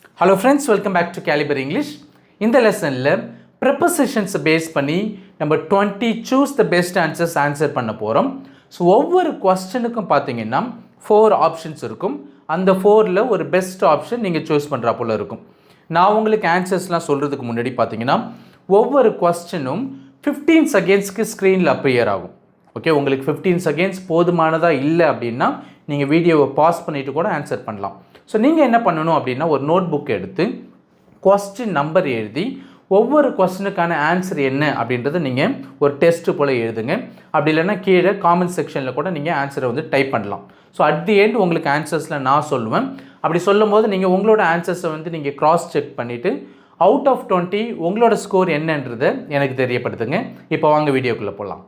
Hello friends, welcome back to Caliber English. இந்த லெசனில் ப்ரெப்போசிஷன்ஸை base பண்ணி நம்ம 20 choose the best answers answer பண்ண போகிறோம். ஸோ ஒவ்வொரு கொஸ்டினுக்கும் பார்த்தீங்கன்னா 4 ஆப்ஷன்ஸ் இருக்கும். அந்த 4ல் ஒரு பெஸ்ட் ஆப்ஷன் நீங்கள் சூஸ் பண்ணுறா போல் இருக்கும். நான் உங்களுக்கு ஆன்சர்ஸ்லாம் சொல்கிறதுக்கு முன்னாடி பார்த்தீங்கன்னா ஒவ்வொரு கொஸ்டினும் 15 செகண்ட்ஸ்க்கு ஸ்க்ரீனில் அப்பியர் ஆகும். ஓகே, உங்களுக்கு 15 செகண்ட்ஸ் போதுமானதாக இல்லை அப்படின்னா நீங்கள் வீடியோவை பாஸ் பண்ணிவிட்டு கூட ஆன்சர் பண்ணலாம். ஸோ நீங்கள் என்ன பண்ணணும் அப்படின்னா ஒரு நோட் புக் எடுத்து கொஸ்டின் நம்பர் எழுதி ஒவ்வொரு கொஸ்டினுக்கான ஆன்சர் என்ன அப்படின்றத நீங்கள் ஒரு டெஸ்ட்டு போல் எழுதுங்க. அப்படி இல்லைன்னா கீழே காமெண்ட் செக்ஷனில் கூட நீங்கள் ஆன்சரை வந்து டைப் பண்ணலாம். ஸோ அட் தி எண்ட் உங்களுக்கு ஆன்சர்ஸில் நான் சொல்லுவேன். அப்படி சொல்லும் போது நீங்கள் உங்களோட ஆன்சர்ஸை வந்து நீங்கள் க்ராஸ் செக் பண்ணிவிட்டு அவுட் ஆஃப் 20 உங்களோட ஸ்கோர் என்னன்றதை எனக்கு தெரியப்படுத்துங்க. இப்போ வாங்க வீடியோக்குள்ளே போகலாம்.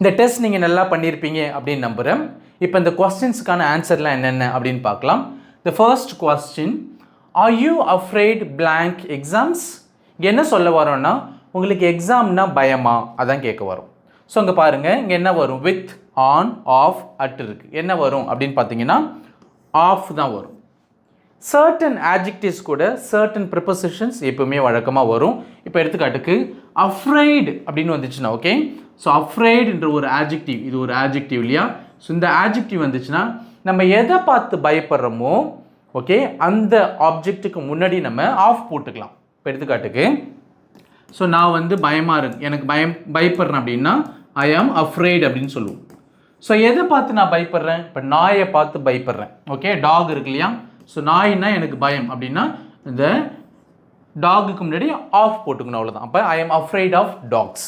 இந்த டெஸ்ட் நீங்கள் நல்லா பண்ணியிருப்பீங்க அப்படின்னு நம்புகிறேன். இப்போ இந்த கொஸ்டின்ஸுக்கான ஆன்சர்லாம் என்னென்ன அப்படின்னு பார்க்கலாம். The first question, R you afraid blank exams? என்ன சொல்ல வரோன்னா, உங்களுக்கு எக்ஸாம்னா பயமா அதான் கேட்க வரும். ஸோ அங்கே பாருங்கள், இங்கே என்ன வரும், வித், ஆன், ஆஃப், அட் இருக்குது. என்ன வரும் அப்படின்னு பார்த்தீங்கன்னா ஆஃப் தான் வரும். சர்டன் adjectives கூட சர்டன் ப்ரிப்போசிஷன்ஸ் எப்பவுமே வழக்கமாக வரும். இப்போ எடுத்துக்காட்டுக்கு அஃப்ரைடு அப்படின்னு வந்துச்சுன்னா, ஓகே, ஸோ அஃப்ரைடுன்ற ஒரு adjective, இது ஒரு adjective இல்லையா? ஸோ இந்த adjective வந்துச்சுன்னா நம்ம எதை பார்த்து பயப்படுறோமோ, ஓகே, அந்த ஆப்ஜெக்ட்டுக்கு முன்னாடி நம்ம ஆஃப் போட்டுக்கலாம். இப்போ எடுத்துக்காட்டுக்கு, ஸோ நான் வந்து பயமாக இருக்கு, எனக்கு பயப்படுறேன் அப்படின்னா ஐ ஆம் அஃப்ரைட் அப்படின்னு சொல்லுவோம். ஸோ எதை பார்த்து நான் பயப்படுறேன்? இப்போ நாயை பார்த்து பயப்படுறேன். ஓகே, டாக் இருக்கு இல்லையா? ஸோ நாய்னா எனக்கு பயம் அப்படின்னா இந்த டாகுக்கு முன்னாடி ஆஃப் போட்டுக்கணும், அவ்வளோதான். அப்போ ஐ ஆம் அஃப்ரைட் ஆஃப் டாக்ஸ்.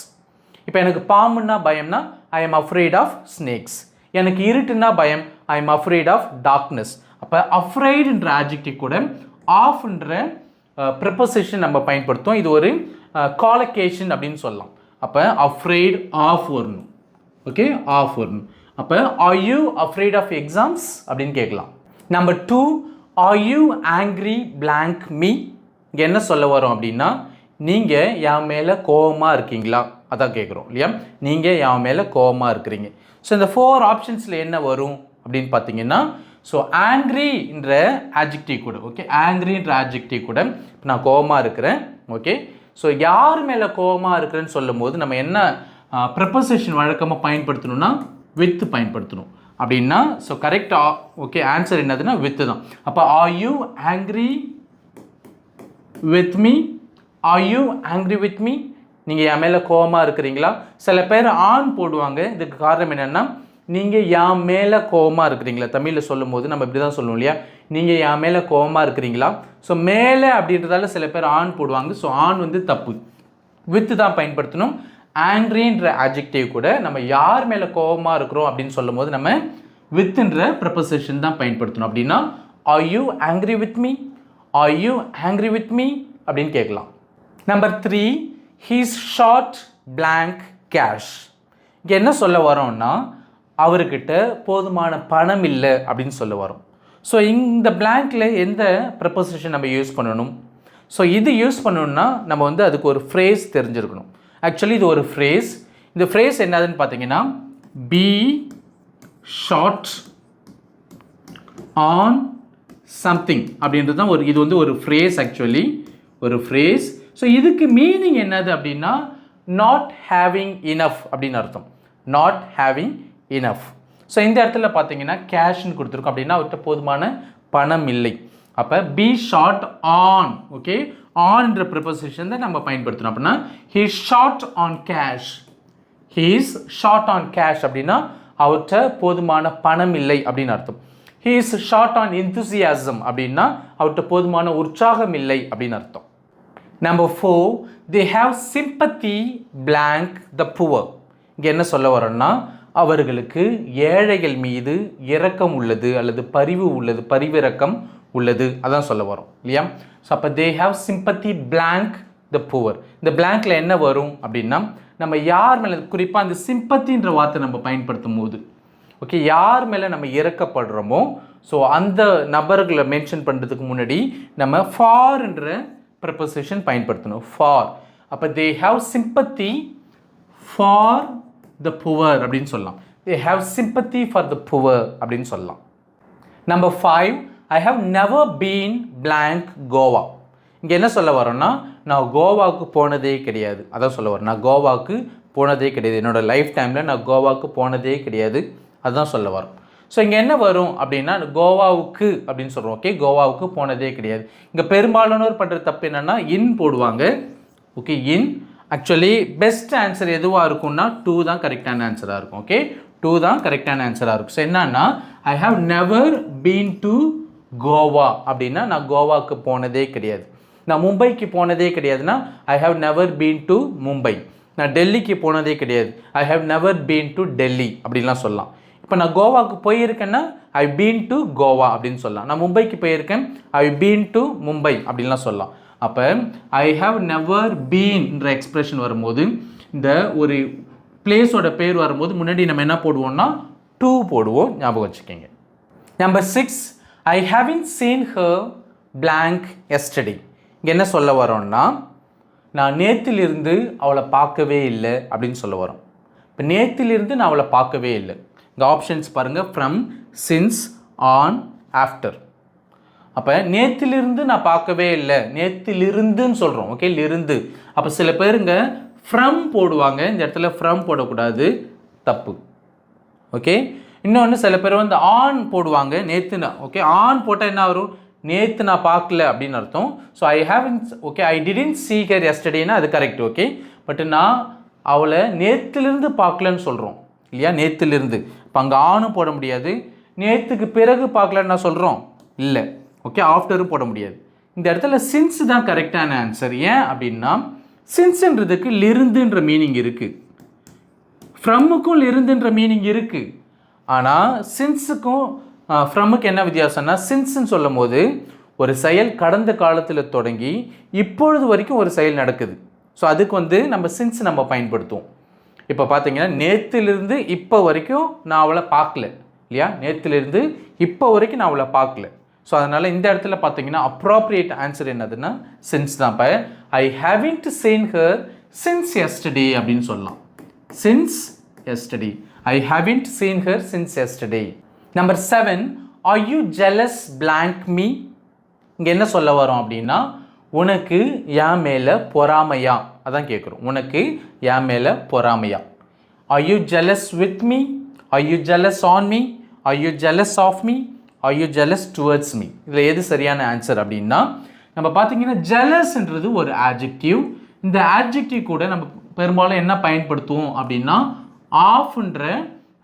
இப்போ எனக்கு பாம்புன்னா பயம்னா ஐ ஆம் அஃப்ரைட் ஆஃப் ஸ்னேக்ஸ். எனக்கு இருட்டுன்னா பயம், ஐ ஆம் அஃப்ரைட் ஆஃப் டார்க்னஸ். அப்போ அஃப்ரைடுன்ற ஆட்ஜெக்டிவ் கூட ஆஃப்ன்ற ப்ரிப்போசிஷன் நம்ம பயன்படுத்துவோம். இது ஒரு காலகேஷன் அப்படின்னு சொல்லலாம். அப்போ அஃப்ரைட் ஆஃப் வரணும். ஓகே, ஆஃப் வரணும். அப்போ are you afraid of exams அப்படின்னு கேட்கலாம். Number 2, are you angry blank me? இங்கே என்ன சொல்ல வரோம் அப்படின்னா, நீங்கள் என் மேலே கோபமாக இருக்கீங்களா அதான் கேட்குறோம் இல்லையா? நீங்கள் என் மேலே கோபமாக இருக்கிறீங்க. ஸோ இந்த 4 ஆப்ஷன்ஸில் என்ன வரும் அப்படின்னு பார்த்தீங்கன்னா, ஸோ ஆங்க்ரின்ற ஆட்ஜெக்டிவ் கூட, ஓகே, ஆங்க்ரின்ற ஆட்ஜெக்டிவ் கூட இப்போ நான் கோபமாக இருக்கிறேன். ஓகே, ஸோ யார் மேலே கோபமாக இருக்கிறேன்னு சொல்லும் போது நம்ம என்ன ப்ரிப்போசிஷன் வழக்கமாக பயன்படுத்தணும்னா வித் பயன்படுத்தணும் அப்படின்னா, ஸோ கரெக்டாக, ஓகே, ஆன்சர் என்னதுன்னா வித் தான். அப்போ are you angry with me? Are you angry with me? நீங்கள் என் மேலே கோபமாக இருக்கிறீங்களா? சில பேர் ஆன் போடுவாங்க. இதுக்கு காரணம் என்னென்னா, நீங்கள் என் மேலே கோபமாக இருக்கிறீங்களா, தமிழில் சொல்லும் போது நம்ம இப்படி தான் சொல்லுவோம் இல்லையா? நீங்கள் என் மேலே கோபமாக இருக்கிறீங்களா? ஸோ மேலே அப்படின்றதால சில பேர் ஆன் போடுவாங்க. ஸோ ஆன் வந்து தப்பு, வித்து தான் பயன்படுத்தணும். ஆங்க்ரின்ற ஆட்ஜெக்டிவ் கூட நம்ம யார் மேலே கோபமாக இருக்கிறோம் அப்படின்னு சொல்லும் போது நம்ம வித்ன்ற ப்ரிப்போசிஷன் தான் பயன்படுத்தணும். அப்படின்னா R you angry with me? Are you angry with me அப்படின்னு கேட்கலாம். Number 3, he's short blank cash. இங்கே என்ன சொல்ல வரோம்னா, அவர்கிட்ட போதுமான பணம் இல்லை அப்படின்னு சொல்ல வரோம். ஸோ இந்த பிளாங்க்ல எந்த ப்ரிப்போசிஷன் நம்ம யூஸ் பண்ணணும்? ஸோ இது யூஸ் பண்ணணும்னா நம்ம வந்து அதுக்கு ஒரு ஃப்ரேஸ் தெரிஞ்சிருக்கணும். ஆக்சுவலி இது ஒரு ஃப்ரேஸ். இந்த ஃப்ரேஸ் என்னதுன்னு பார்த்தீங்கன்னா, பி ஷார்ட் ஆன் சம்திங் அப்படின்றது தான் இது வந்து ஒரு ஃப்ரேஸ், ஆக்சுவலி ஒரு ஃப்ரேஸ். ஸோ இதுக்கு மீனிங் என்னது அப்படின்னா, நாட் ஹேவிங் இனஃப் அப்படின்னு அர்த்தம். Not having enough. ஸோ இந்த இடத்துல பார்த்தீங்கன்னா கேஷ்னு கொடுத்துருக்கோம் அப்படின்னா அவர்கிட்ட போதுமான பணம் இல்லை. அப்போ பி ஷார்ட் ஆன், ஓகே, ஆன்ன்ற ப்ரிப்போசிஷன் தான் நம்ம பயன்படுத்தணும். அப்படின்னா he short on cash. He is short on cash அப்படின்னா அவர்கிட்ட போதுமான பணம் இல்லை அப்படின்னு அர்த்தம். He is short on enthusiasm அப்படின்னா அவர்கிட்ட போதுமான உற்சாகம் இல்லை அப்படின்னு அர்த்தம். Number 4, they have sympathy blank the poor. இங்கே என்ன சொல்ல வரோன்னா, அவர்களுக்கு ஏழைகள் மீது இரக்கம் உள்ளது அல்லது பரிவு உள்ளது, பரிவிரக்கம் உள்ளது, அதான் சொல்ல வரும் இல்லையா? ஸோ அப்போ they have sympathy blank the poor. இந்த பிளாங்க்ல என்ன வரும் அப்படின்னா, நம்ம யார் மேலே, குறிப்பாக அந்த சிம்பத்தின்ற வார்த்தை நம்ம பயன்படுத்தும் போது, ஓகே, யார் மேலே நம்ம இறக்கப்படுறோமோ, ஸோ அந்த நபர்களை மென்ஷன் பண்ணுறதுக்கு முன்னாடி நம்ம ஃபார்ன்ற ப்ரிப்போசிஷன் பயன்படுத்தணும். ஃபார். அப்போ they have sympathy for the poor அப்படின்னு சொல்லலாம். They have sympathy for the poor அப்படின்னு சொல்லலாம். Number 5, I have never been blank Goa. இங்கே என்ன சொல்ல வரோன்னா, நான் கோவாவுக்கு போனதே கிடையாது, அதான் சொல்ல வரேன். நான் கோவாவுக்கு போனதே கிடையாது, என்னோடய லைஃப் டைமில் நான் கோவாவுக்கு போனதே கிடையாது, அதுதான் சொல்ல வரோம். ஸோ இங்கே என்ன வரும் அப்படின்னா, கோவாவுக்கு அப்படின்னு சொல்கிறோம். ஓகே, கோவாவுக்கு போனதே கிடையாது. இங்கே பெரும்பாலானோர் பண்ணுற தப்பு என்னென்னா இன் போடுவாங்க. ஓகே, இன். ஆக்சுவலி பெஸ்ட் ஆன்சர் எதுவாக இருக்கும்னா 2 தான் கரெக்டான ஆன்சராக இருக்கும். ஓகே, 2 தான் கரெக்டான ஆன்சராக இருக்கும். ஸோ என்னன்னா, I have never been to Goa அப்படின்னா நான் கோவாவுக்கு போனதே கிடையாது. நான் மும்பைக்கு போனதே கிடையாதுன்னா I have never been to Mumbai. நான் டெல்லிக்கு போனதே கிடையாது, I have never been to Delhi அப்படின்லாம் சொல்லலாம். இப்போ நான் கோவாவுக்கு போயிருக்கேன்னா ஐ பீன் டு கோவா அப்படின்னு சொல்லலாம். நான் மும்பைக்கு போயிருக்கேன், ஐ பீன் டு மும்பை அப்படின்லாம் சொல்லலாம். அப்போ ஐ ஹாவ் நெவர் பீன்ன்ற எக்ஸ்பிரஷன் வரும்போது இந்த ஒரு பிளேஸோட பேர் வரும்போது முன்னாடி நம்ம என்ன போடுவோம்னா to போடுவோம், ஞாபகம் வச்சுக்கோங்க. Number 6, I haven't seen her blank yesterday. இங்கே என்ன சொல்ல வரோம்னா, நான் நேத்திலிருந்து அவளை பார்க்கவே இல்லை அப்படின்னு சொல்ல வரோம். இப்போ நேத்திலிருந்து நான் அவளை பார்க்கவே இல்லை. இங்கே ஆப்ஷன்ஸ் பாருங்கள், ஃப்ரம், சின்ஸ், ஆன், ஆஃப்டர். அப்போ நேத்திலிருந்து நான் பார்க்கவே இல்லை, நேத்திலிருந்துன்னு சொல்கிறோம். ஓகே, இருந்து. அப்போ சில பேருங்க ஃப்ரம் போடுவாங்க, இந்த இடத்துல ஃப்ரம் போடக்கூடாது, தப்பு. ஓகே, இன்னொன்று சில பேர் வந்து ஆன் போடுவாங்க, நேற்று. ஓகே, ஆன் போட்டால் என்ன வரும், நேற்று நான் பார்க்கல அப்படின்னு அர்த்தம். So I haven't, okay, I didn't see her எஸ்டர்டேனா அது கரெக்ட். ஓகே, பட் நான் அவளை நேற்றுலேருந்து பார்க்கலன்னு சொல்கிறோம் இல்லையா, நேற்றுலேருந்து. இப்போ அங்கே ஆனும் போட முடியாது, நேற்றுக்கு பிறகு பார்க்கலன்னு நான் சொல்கிறோம் இல்லை. ஓகே, ஆஃப்டரும் போட முடியாது. இந்த இடத்துல சின்ஸ் தான் கரெக்டான ஆன்சர். ஏன் அப்படின்னா சின்ஸ்ன்றதுக்கு லிருந்துன்ற மீனிங் இருக்குது, ஃப்ரம்முக்கும் லிருந்துன்ற மீனிங் இருக்குது. ஆனால் சின்ஸுக்கும் ஃப்ரம்முக்கு என்ன வித்தியாசம்னா, சின்ஸ்ன்னு சொல்லும் போது ஒரு செயல் கடந்த காலத்தில் தொடங்கி இப்பொழுது வரைக்கும் ஒரு செயல் நடக்குது. ஸோ அதுக்கு வந்து நம்ம சின்ஸ் நம்ம பயன்படுத்துவோம். இப்போ பார்த்தீங்கன்னா நேற்றிலிருந்து இப்போ வரைக்கும் நான் அவளை பார்க்கல இல்லையா, நேற்றிலிருந்து இப்போ வரைக்கும் நான் அவளை பார்க்கல. ஸோ அதனால் இந்த இடத்துல பார்த்தீங்கன்னா அப்ராப்ரியேட் ஆன்சர் என்னதுன்னா சின்ஸ் தான். இப்போ ஐ haven't scene her since yesterday அப்படின்னு சொல்லலாம். Since yesterday, I haven't scene her since yesterday. Number 7, R you jealous blank me. இங்கே என்ன சொல்ல வரோம் அப்படின்னா, உனக்கு என் மேலே பொறாமையா, அதான் கேட்குறோம். உனக்கு என் மேலே பொறாமையா. Are you jealous with me, are you jealous on me, are you jealous of me, are you jealous towards me. இதில் எது சரியான ஆன்சர் அப்படின்னா, நம்ம பார்த்தீங்கன்னா ஜெலஸ்ன்றது ஒரு ஆட்ஜெக்டிவ். இந்த ஆட்ஜெக்டிவ் கூட நம்ம பெரும்பாலும் என்ன பயன்படுத்துவோம் அப்படின்னா ஆஃப்ன்ற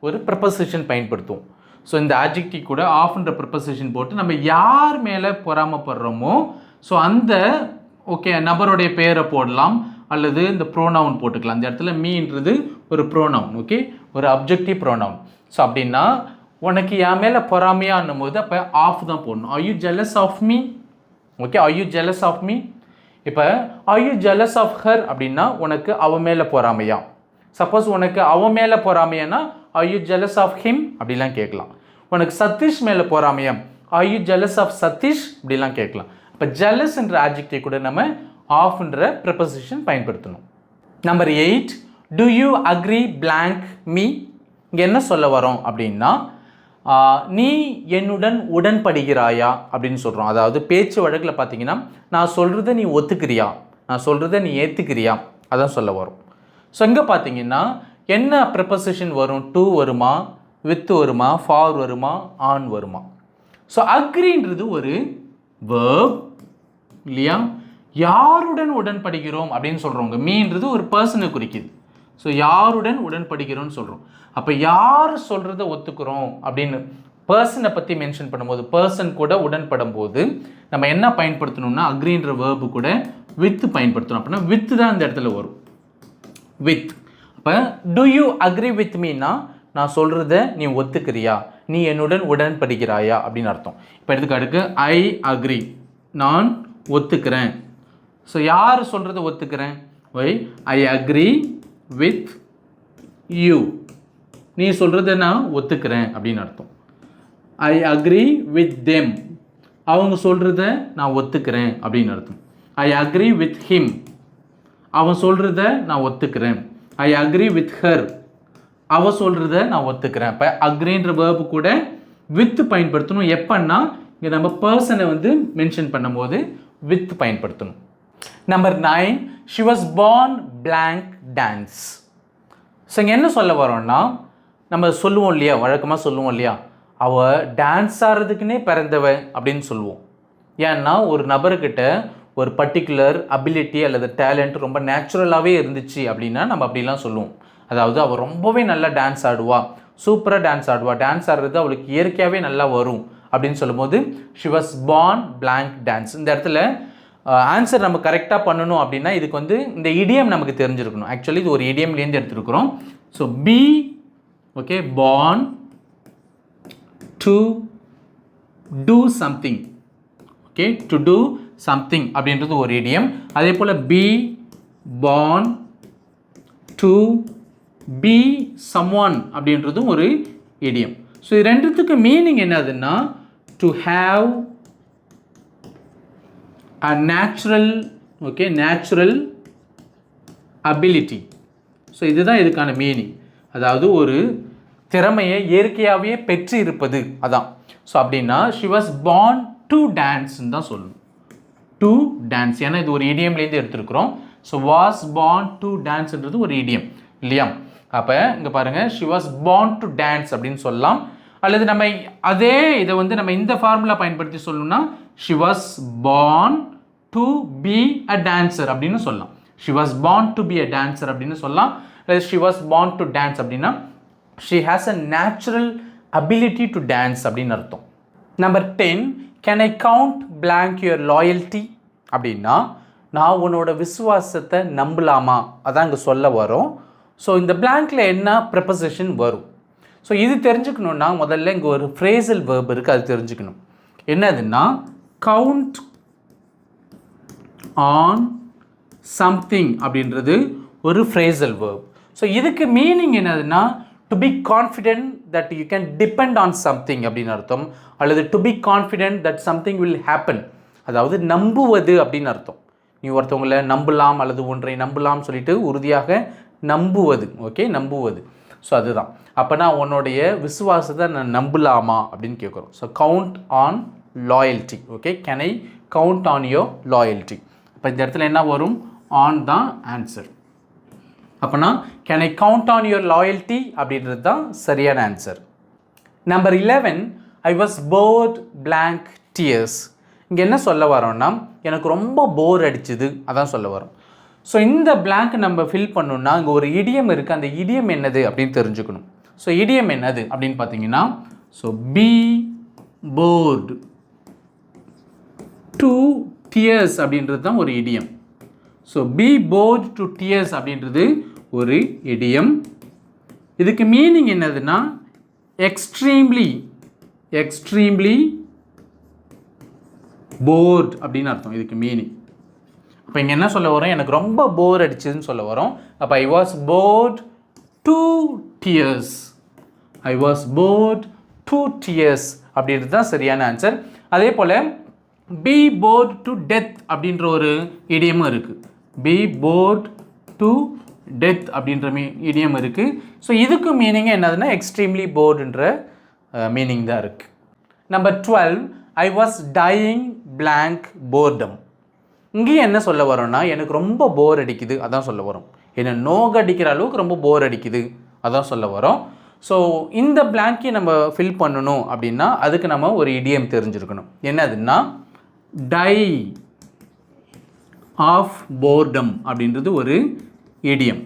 ஒரு ப்ரிப்போசிஷன் பயன்படுத்துவோம். ஸோ இந்த ஆட்ஜெக்டிவ் கூட ஆஃப்ன்ற ப்ரிப்போசிஷன் போட்டு நம்ம யார் மேலே பொறாமப்படுறோமோ ஸோ அந்த ஓகே நபருடைய பேரை போடலாம், அல்லது இந்த ப்ரோனவுன் போட்டுக்கலாம். இந்த இடத்துல மீன்றது ஒரு ப்ரோனவுன். ஓகே, ஒரு அப்ஜெக்டிவ் ப்ரோனவுன். ஸோ அப்படின்னா உனக்கு என் மேலே பொறாமையான்னும் போது அப்போ ஆஃப் தான் போடணும். Are you jealous of me. Okay, are you jealous of me. இப்போ are you jealous of her அப்படின்னா உனக்கு அவ மேலே பொறாமையா. சப்போஸ் உனக்கு அவ மேலே பொறாமையானா are you jealous of him அப்படிலாம் கேட்கலாம். உனக்கு சதீஷ் மேலே பொறாமையா, are you jealous of Satish அப்படிலாம் கேட்கலாம். இப்போ ஜெலஸ் என்ற ஆட்ஜெக்டிவ் கூட நம்ம ஆஃப்ன்ற ப்ரிப்போசிஷன் பயன்படுத்தணும். Number 8, do you agree blank me. இங்கே என்ன சொல்ல வரோம் அப்படின்னா, நீ என்னுடன் உடன்படுகிறாயா அப்படின்னு சொல்கிறோம். அதாவது பேச்சு வழக்கில் பார்த்தீங்கன்னா நான் சொல்கிறத நீ ஒத்துக்கிறியா, நான் சொல்கிறத நீ ஏற்றுக்கிறியா, அதான் சொல்ல வரும். ஸோ இங்கே பார்த்தீங்கன்னா என்ன ப்ரிப்போசிஷன் வரும், டு வருமா, வித் வருமா, ஃபார் வருமா, ஆன் வருமா. ஸோ அக்ரின்றது ஒரு வேர்ப் இல்லையா, யாருடன் உடன்படுகிறோம் அப்படின்னு சொல்கிறவங்க. மீன்றது ஒரு பர்சனை குறிக்குது. ஸோ யாருடன் உடன்படுகிறோம்னு சொல்கிறோம். அப்போ யார் சொல்கிறத ஒத்துக்கிறோம் அப்படின்னு பர்சனை பற்றி மென்ஷன் பண்ணும்போது, பர்சன் கூட உடன்படும் போது நம்ம என்ன பயன்படுத்தணும்னா அக்ரின்ற வேர்பு கூட வித் பயன்படுத்தணும். அப்படின்னா வித் தான் இந்த இடத்துல வரும், வித். அப்போ to you agree with Meena நான் சொல்கிறத நீ ஒத்துக்கிறியா, நீ என்னுடன் உடன்படுகிறாயா அப்படின்னு அர்த்தம். இப்போ எடுத்துக்காட்டுக்கு ஐ அக்ரி, நான் ஒத்துக்கிறேன். ஸோ யார் சொல்கிறத ஒத்துக்கிறேன், why I agree with you, நீ சொல்கிறத நான் ஒத்துக்கிறேன் அப்படின்னு அர்த்தம். ஐ அக்ரி வித் தெம், அவங்க சொல்கிறத நான் ஒத்துக்கிறேன் அப்படின்னு அர்த்தம். ஐ அக்ரி வித் ஹிம், அவன் சொல்கிறத நான் ஒத்துக்கிறேன். ஐ அக்ரி வித் ஹர், அவ சொல்கிறத நான் ஒத்துக்கிறேன். இப்போ அக்ரின்ற வேர்பு கூட வித் பயன்படுத்தணும். எப்பன்னா இங்கே நம்ம பர்சனை வந்து மென்ஷன் பண்ணும்போது வித் பயன்படுத்தணும். Number 9, she was born blank dance. So இங்கே என்ன சொல்ல வரோம்னா, நம்ம சொல்லுவோம் இல்லையா, வழக்கமாக சொல்லுவோம் இல்லையா, அவள் டான்ஸ் ஆடுறதுக்குன்னே பிறந்தவ அப்படின்னு சொல்லுவோம். ஏன்னா ஒரு நபர்கிட்ட ஒரு பர்டிகுலர் அபிலிட்டி அல்லது டேலண்ட் ரொம்ப நேச்சுரலாகவே இருந்துச்சு அப்படின்னா நம்ம அப்படிலாம் சொல்லுவோம். அதாவது அவள் ரொம்பவே நல்லா டான்ஸ் ஆடுவா, சூப்பராக டான்ஸ் ஆடுவா, டான்ஸ் ஆடுறது அவளுக்கு இயற்கையாகவே நல்லா வரும் அப்படின்னு சொல்லும்போது she was born blank dance. இந்த இடத்துல ஆன்சர் நம்ம கரெக்டாக பண்ணணும் அப்படின்னா இதுக்கு வந்து இந்த இடியம் நமக்கு தெரிஞ்சிருக்கணும். ஆக்சுவலி இது ஒரு இடியம்லேருந்து எடுத்துருக்குறோம். So be okay, born to do something. Okay, to do something அப்படின்றது ஒரு இடியம். அதே போல் be born to be someone அப்படின்றதும் ஒரு idiom. ஸோ இது ரெண்டுத்துக்கு மீனிங் என்னதுன்னா to have a natural ability. So இதுதான் இதுக்கான மீனிங். அதாவது ஒரு திறமையை இயற்கையாகவே பெற்று இருப்பது அதான். ஸோ அப்படின்னா she was born to dance தான் சொல்லணும். to dance ஏன்னா இது ஒரு இடியம்லேருந்து எடுத்துருக்குறோம். ஸோ was born to danceன்றது ஒரு இடியம் இல்லையா? அப்போ இங்கே பாருங்கள் she was born to dance அப்படின்னு சொல்லலாம். அல்லது நம்ம அதே இதை வந்து நம்ம இந்த ஃபார்முலா பயன்படுத்தி சொல்லணும்னா she was born to be a dancer அப்படின்னு சொல்லலாம். she was born to be a dancer அப்படின்னு சொல்லலாம். அல்லது she was born to dance அப்படின்னா she has a natural ability to dance அப்படின்னு அர்த்தம். Number 10, can I count blank your loyalty அப்படின்னா நான் உன்னோட விசுவாசத்தை நம்பலாமா அதான் இங்கே சொல்ல வரும். ஸோ இந்த பிளாங்க்ல என்ன ப்ரெப்போசிஷன் வரும்? ஸோ இது தெரிஞ்சுக்கணுன்னா முதல்ல இங்கே ஒரு ஃப்ரேசல் வேர்ப் இருக்குது, அது தெரிஞ்சுக்கணும். என்னதுன்னா கவுண்ட் ஆன் சம்திங் அப்படின்றது ஒரு ஃப்ரேசல் வேர்ப். ஸோ இதுக்கு மீனிங் என்னதுன்னா to be confident that you can depend on something அப்படின்னு அர்த்தம். அல்லது to be confident that something will happen, அதாவது நம்புவது அப்படின்னு அர்த்தம். நீ ஒருத்தவங்களை நம்பலாம் அல்லது ஒன்றை நம்பலாம் சொல்லிட்டு உறுதியாக நம்புவது. ஓகே, நம்புவது. ஸோ அதுதான். அப்போ நான் உன்னுடைய விசுவாசத்தை நான் நம்பலாமா அப்படின்னு கேட்குறோம். So count on loyalty. Okay, can I count on your loyalty? அப்போ இந்த இடத்துல என்ன வரும்? ஆன் தான் ஆன்சர். அப்போனா can I count on your loyalty அப்படின்றது தான் சரியான answer. Number 11, I was bored blank tears. இங்கே என்ன சொல்ல வரோம்னா எனக்கு ரொம்ப போர் அடிச்சுது அதான் சொல்ல வரோம். ஸோ இந்த blank நம்ம ஃபில் பண்ணணும்னா இங்கே ஒரு இடியம் இருக்குது. அந்த இடியம் என்னது அப்படின்னு தெரிஞ்சுக்கணும். ஸோ இடியம் என்னது அப்படின்னு பார்த்தீங்கன்னா so be bored to tears அப்படின்றது தான் ஒரு idiom. So be bored to tears அப்படின்றது ஒரு இடியம். இதுக்கு மீனிங் என்னதுன்னா எக்ஸ்ட்ரீம்லி போர்ட் அப்படின்னு அர்த்தம் இதுக்கு மீனிங். அப்போ இங்கே என்ன சொல்ல வரோம்? எனக்கு ரொம்ப போர் அடிச்சதுன்னு சொல்ல வரோம். அப்போ I was bored to tears. I was bored to tears அப்படின்றது தான் சரியான ஆன்சர். அதே போல் பி போர்ட் டு டெத் அப்படின்ற ஒரு இடியமும் இருக்குது. பி போர்ட் டு டெத் அப்படின்ற இடியம் இருக்குது. ஸோ இதுக்கு மீனிங் என்னதுன்னா எக்ஸ்ட்ரீம்லி போர்டுன்ற மீனிங் தான் இருக்குது. Number 12, I was dying blank boredom. இங்கேயும் என்ன சொல்ல வரோம்னா எனக்கு ரொம்ப போர் அடிக்குது அதான் சொல்ல வரும். என்ன நோக அடிக்கிற அளவுக்கு ரொம்ப போர் அடிக்குது அதான் சொல்ல வரோம். ஸோ இந்த blank-ஐ நம்ம ஃபில் பண்ணணும் அப்படின்னா அதுக்கு நம்ம ஒரு இடியம் தெரிஞ்சிருக்கணும். என்னதுன்னா டை ஆஃப் போர்டம் அப்படின்றது ஒரு இடியம்.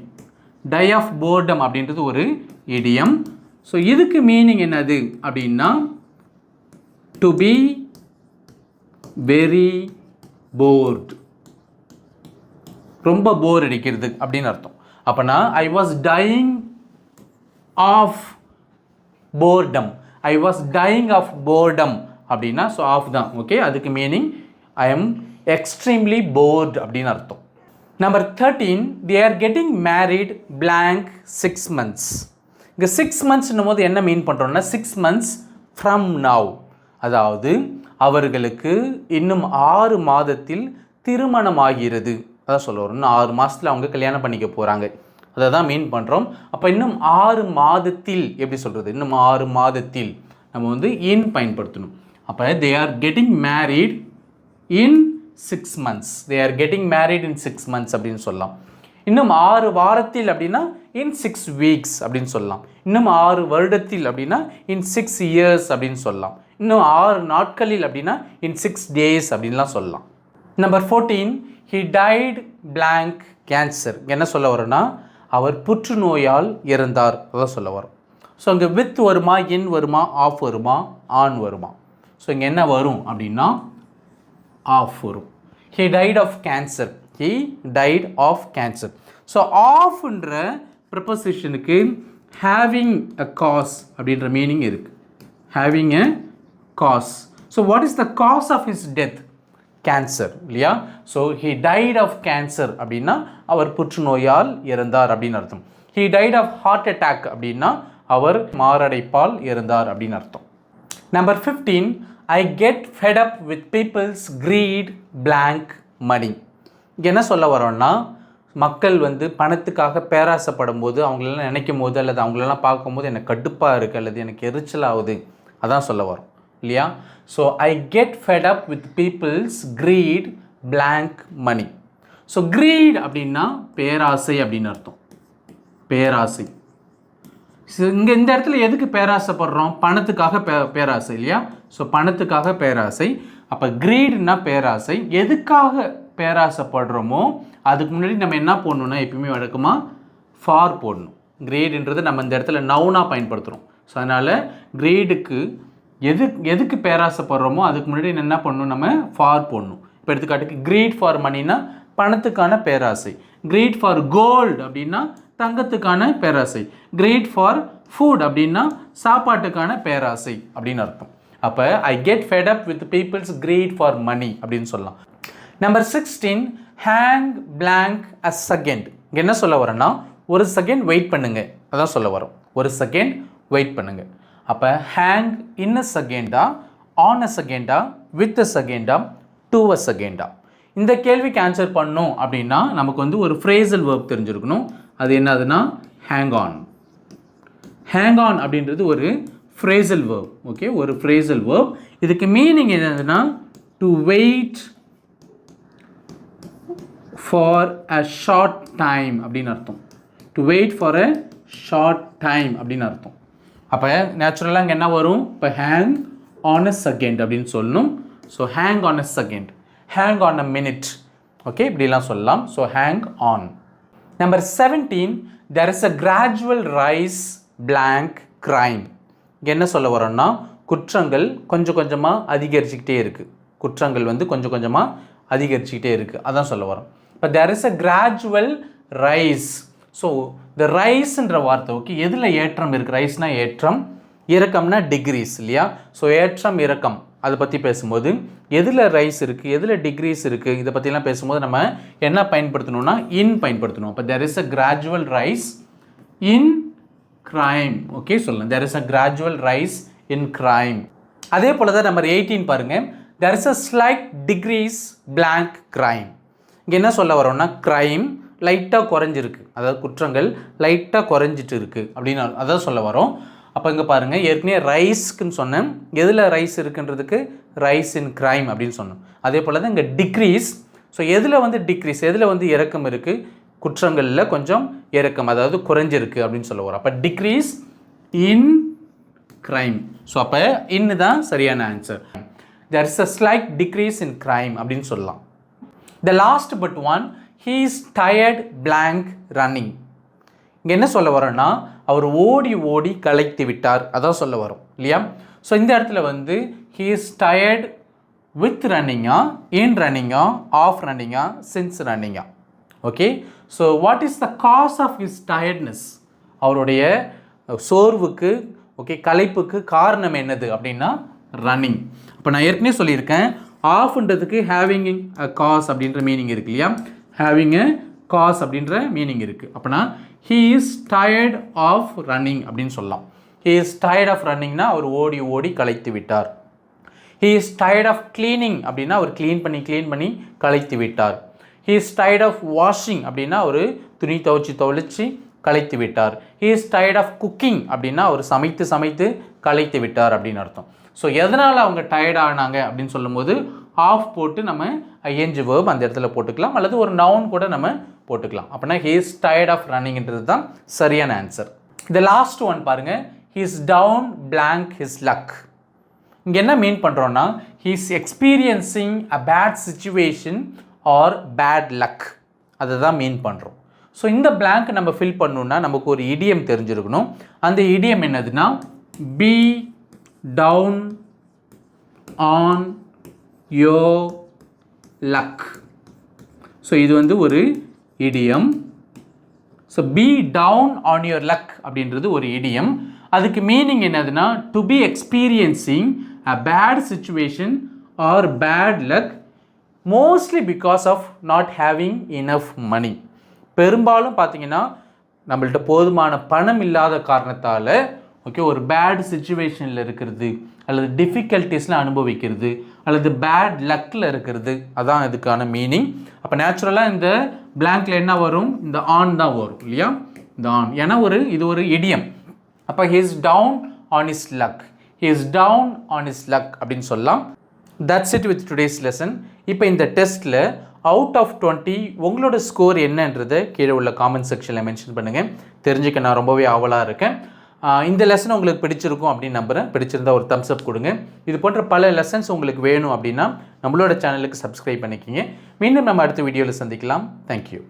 டை ஆஃப் போர்டம் அப்படின்றது ஒரு இடியம். ஸோ இதுக்கு மீனிங் என்னது அப்படின்னா டு பி வெரி போர்ட், ரொம்ப போர் அடிக்கிறது அப்படின்னு அர்த்தம். அப்போனா I was dying of boredom, I was dying of boredom அப்படின்னா ஸோ ஆஃப் தான். ஓகே, அதுக்கு meaning I am extremely bored அப்படின்னு அர்த்தம். Number 13, they are getting married blank 6 months. இங்கே 6 monthsன்னும் போது என்ன மீன் பண்ணுறோம்னா 6 months from now, அதாவது அவர்களுக்கு இன்னும் 6 மாதத்தில் திருமணம் ஆகிறது அதான் சொல்ல வரும். இன்னும் 6 மாதத்தில் அவங்க கல்யாணம் பண்ணிக்க போகிறாங்க அதை தான் மீன் பண்ணுறோம். அப்போ இன்னும் 6 மாதத்தில் எப்படி சொல்கிறது? இன்னும் 6 மாதத்தில் நம்ம வந்து இன் பயன்படுத்தணும். அப்போ they are getting married in 6 months. they are getting married in 6 months அப்படின்னு சொல்லலாம். இன்னும் 6 வாரத்தில் அப்படின்னா in 6 weeks அப்படின்னு சொல்லலாம். இன்னும் 6 வருடத்தில் அப்படின்னா in 6 years அப்படின்னு சொல்லலாம். இன்னும் 6 நாட்களில் அப்படின்னா in 6 days அப்படின்லாம் சொல்லலாம். Number 14, he died blank cancer. என்ன சொல்ல வரோன்னா அவர் புற்றுநோயால் இறந்தார் அதான் சொல்ல வரும். ஸோ இங்கே வித் வருமா, இன் வருமா, ஆஃப் வருமா, ஆன் வருமா? ஸோ இங்கே என்ன வரும் அப்படின்னா ஆஃப் வரும். he died of cancer. he died of cancer. So ஆஃப்ன்ற ப்ரிப்போசிஷனுக்கு having a cause அப்படின்ற மீனிங் இருக்குது. having a cause. So what is the cause of his death? Cancer இல்லையா? So he died of cancer அப்படின்னா அவர் புற்றுநோயால் இறந்தார் அப்படின்னு அர்த்தம். he died of heart attack அப்படின்னா அவர் மாரடைப்பால் இறந்தார் அப்படின்னு அர்த்தம். Number 15, I get fed up with people's greed blank money. இங்கே என்ன சொல்ல வரோன்னா, மக்கள் வந்து பணத்துக்காக பேராசைப்படும் போது, அவங்களெல்லாம் நினைக்கும் போது அல்லது அவங்களெல்லாம் பார்க்கும்போது எனக்கு கடுப்பாக இருக்குது அல்லது எனக்கு எரிச்சல் ஆகுது, அதான் சொல்ல வரோம் இல்லையா? So I get fed up with peoples greed blank money. So greed அப்படின்னா பேராசை அப்படின்னு அர்த்தம். பேராசை. இங்கே இந்த இடத்துல எதுக்கு பேராசைப்படுறோம்? பணத்துக்காக பேராசை இல்லையா? ஸோ பணத்துக்காக பேராசை. அப்போ greedனா பேராசை. எதுக்காக பேராசைப்படுறோமோ அதுக்கு முன்னாடி நம்ம என்ன போடணும்னா எப்பயுமே வழக்கமாக ஃபார் போடணும். greedன்றது நம்ம இந்த இடத்துல நவுனாக பயன்படுத்துகிறோம். ஸோ அதனால் greedக்கு எதுக்கு பேராசைப்படுறோமோ அதுக்கு முன்னாடி என்ன பண்ணணும், நம்ம ஃபார் போடணும். இப்போ எடுத்துக்காட்டுக்கு greed ஃபார் மணினா பணத்துக்கான பேராசை. greed ஃபார் கோல்டு அப்படின்னா தங்கத்துக்கான பேராசை. greed ஃபார் ஃபுட் அப்படின்னா சாப்பாட்டுக்கான பேராசை அப்படின்னு அர்த்தம். அப்போ I get fed up with peoples greed for money அப்படின்னு சொல்லலாம். Number 16, hang blank a second. இங்கே என்ன சொல்ல வரேன்னா, ஒரு செகண்ட் வெயிட் பண்ணுங்க, அதான் சொல்ல வரோம். ஒரு செகண்ட் வெயிட் பண்ணுங்க. அப்போ ஹேங் இன் அ செகண்டா, ஆன் அ செகண்டா, வித் அ செகண்டா, டு அ செகண்டா? இந்த கேள்விக்கு ஆன்சர் பண்ணணும் அப்படின்னா நமக்கு வந்து ஒரு ஃப்ரேசல் வேர்ப் தெரிஞ்சிருக்கணும். அது என்னதுன்னா ஹேங் ஆன். ஹேங் ஆன் அப்படின்றது ஒரு ஃப்ரேசல் வேர்ப். ஓகே, ஒரு ஃப்ரேசல் வேர்ப். இதுக்கு மீனிங் என்னதுன்னா to wait for a short time அப்படின்னு அர்த்தம். To wait for a short time அப்படின்னு அர்த்தம். அப்போ நேச்சுரலாக இங்கே என்ன வரும்? இப்போ ஹேங் ஆன் அ செகண்ட் அப்படின்னு சொல்லணும். So hang on a second, hang on a minute. Okay, இப்படிலாம் சொல்லலாம். So hang on. Number 17, there is a gradual rise blank crime. இங்கே என்ன சொல்ல வரோன்னா, குற்றங்கள் கொஞ்சம் கொஞ்சமாக அதிகரிச்சுக்கிட்டே இருக்குது. குற்றங்கள் வந்து கொஞ்சம் கொஞ்சமாக அதிகரிச்சுக்கிட்டே இருக்குது, அதான் சொல்ல வரோம். இப்போ there is a gradual rise. So இந்த ரைஸ்ன்ற வார்த்தை ஓகே, எதில் ஏற்றம் இருக்குது? ரைஸ்னா ஏற்றம், இறக்கம்னா டிகிரிஸ் இல்லையா? ஸோ ஏற்றம் இறக்கம் அதை பற்றி பேசும்போது எதில் ரைஸ் இருக்குது, எதில் டிகிரிஸ் இருக்குது, இதை பற்றிலாம் பேசும்போது நம்ம என்ன பயன்படுத்தணும்னா இன் பயன்படுத்தணும். அப்போ there is a gradual rise in crime. Okay சொல்லலாம், there is a gradual rise in crime. அதே போல் தான் நம்பர் 18 பாருங்கள், there is a slight decrease blank crime. இங்கே என்ன சொல்ல வரோம்னா, க்ரைம் லைட்டாக குறைஞ்சிருக்கு, அதாவது குற்றங்கள் லைட்டாக குறைஞ்சிட்டு இருக்குது அப்படின்னு அதான் சொல்ல வரோம். அப்போ இங்கே பாருங்கள், ஏற்கனவே ரைஸ்க்குன்னு சொன்னேன், எதில் ரைஸ் இருக்குன்றதுக்கு ரைஸ் இன் க்ரைம் அப்படின்னு சொன்னோம். அதே போல் தான் இங்கே டிக்ரீஸ். ஸோ எதில் வந்து டிக்ரீஸ், எதில் வந்து இறக்கம் இருக்குது? குற்றங்களில் கொஞ்சம் இறக்கம், அதாவது குறைஞ்சிருக்கு அப்படின்னு சொல்ல வரோம். அப்போ டிக்ரீஸ் இன் க்ரைம். ஸோ அப்போ இன்னு தான் சரியான answer. there is a slight decrease in crime அப்படின்னு சொல்லலாம். the last but one, he is tired blank running. இங்கே என்ன சொல்ல வரோன்னா, அவர் ஓடி ஓடி களைத்து விட்டார், அதான் சொல்ல வரும் இல்லையா? ஸோ இந்த இடத்துல வந்து he is tired with ரன்னிங்கா, in ரன்னிங்கா, ஆஃப் ரன்னிங்கா, since ரன்னிங்கா? Okay, so what is the cause of his tiredness? அவருடைய சோர்வுக்கு ஓகே களைப்புக்கு காரணம் என்னது அப்படின்னா ரன்னிங். இப்போ நான் ஏற்கனவே சொல்லியிருக்கேன், ஆஃப்ன்றதுக்கு ஹேவிங் அ காஸ் அப்படின்ற மீனிங் இருக்கு இல்லையா? ஹேவிங் அ காஸ் அப்படின்ற மீனிங் இருக்குது. அப்படின்னா he is tired of running அப்படின்னு சொல்லலாம். he is tired of runningனா அவர் ஓடி ஓடி களைத்து விட்டார். he is tired of cleaning அப்படின்னா அவர் க்ளீன் பண்ணி களைத்து விட்டார். he is tired of washing அப்படின்னா அவர் துணி துவைச்சி களைத்து விட்டார். he is tired of cooking அப்படின்னா அவர் சமைத்து களைத்து விட்டார் அப்படின்னு அர்த்தம். ஸோ எதனால் அவங்க டயர்ட் ஆனாங்க அப்படின்னு சொல்லும்போது ஆஃப் போட்டு நம்ம ஐஎன்ஜி வேர்ப் அந்த இடத்துல போட்டுக்கலாம், அல்லது ஒரு நவுன் கூட நம்ம போட்டுக்கலாம். அப்படின்னா he is tired of runningன்றது தான் சரியான ஆன்சர். இந்த லாஸ்ட் ஒன் பாருங்கள், he is down blank his luck. இங்கே என்ன மீன் பண்ணுறோன்னா, he is experiencing a bad situation or bad luck, அதை தான் மீன் பண்ணுறோம். ஸோ இந்த blank நம்ம ஃபில் பண்ணணுன்னா நமக்கு ஒரு இடியம் தெரிஞ்சிருக்கணும். அந்த இடியம் என்னதுன்னா be down on your luck. So இது வந்து ஒரு idiom. So be down on your luck அப்படின்றது ஒரு இடியம். அதுக்கு மீனிங் என்னதுன்னா to be experiencing a bad situation or bad luck mostly because of not having enough money. பெரும்பாலும் பார்த்தீங்கன்னா நம்மள்ட்ட போதுமான பணம் இல்லாத காரணத்தால் ஓகே ஒரு பேட் சுச்சுவேஷனில் இருக்கிறது அல்லது டிஃபிகல்ட்டிஸில் அனுபவிக்கிறது அல்லது பேட் லக்கில் இருக்கிறது, அதான் இதுக்கான மீனிங். அப்போ நேச்சுரலாக இந்த பிளாங்க்ல என்ன வரும், இந்த ஆன் தான் வரும் இல்லையா, இந்த ஆன். ஏன்னா இது ஒரு இடியம். அப்போ he is down on his luck, he is down on his luck அப்படின்னு சொல்லலாம். That's it with today's lesson. இப்போ இந்த டெஸ்ட்டில் அவுட் ஆஃப் 20 உங்களோட ஸ்கோர் என்னன்றதை கீழே உள்ள காமெண்ட் செக்ஷனில் மென்ஷன் பண்ணுங்கள். தெரிஞ்சுக்க நான் ரொம்பவே ஆவலாக இருக்கேன். இந்த லெசன் உங்களுக்கு பிடிச்சிருக்கும் அப்படின்னு நம்புகிறேன். பிடிச்சிருந்தா ஒரு தம்ஸ் அப் கொடுங்க. இது போன்ற பல லெசன்ஸ் உங்களுக்கு வேணும் அப்படின்னா நம்மளோட சேனலுக்கு சப்ஸ்கிரைப் பண்ணிக்கிங்க. மீண்டும் நம்ம அடுத்த வீடியோவில் சந்திக்கலாம். தேங்க்யூ.